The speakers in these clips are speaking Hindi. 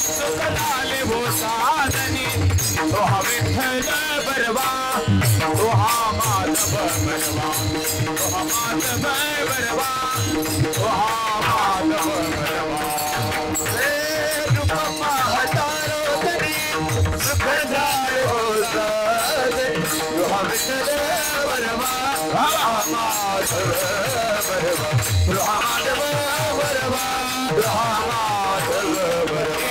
सुखलाले वो साधनी तो विठ्ठल बरवा तो माधव बरवा तो माधव बरवा तो माधव बरवा रूप हजारो तरी सुखदारो साधनी तो विठ्ठल बरवा माधव बरवा तो माधव बरवा तो माधव बरवा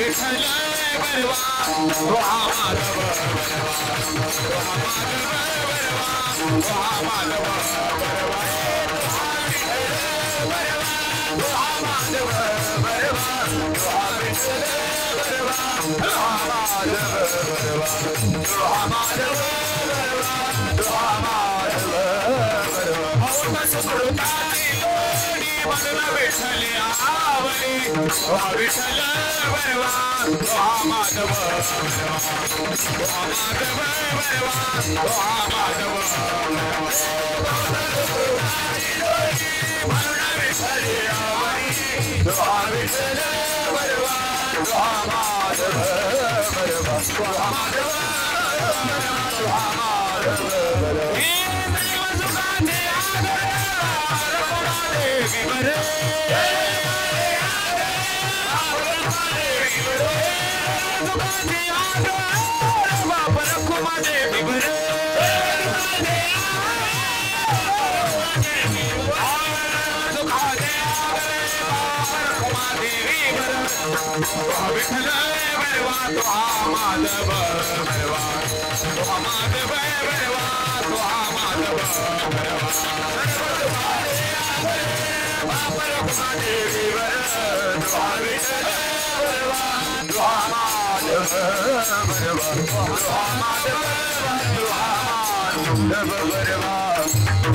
विठ्ठल बरवा माधव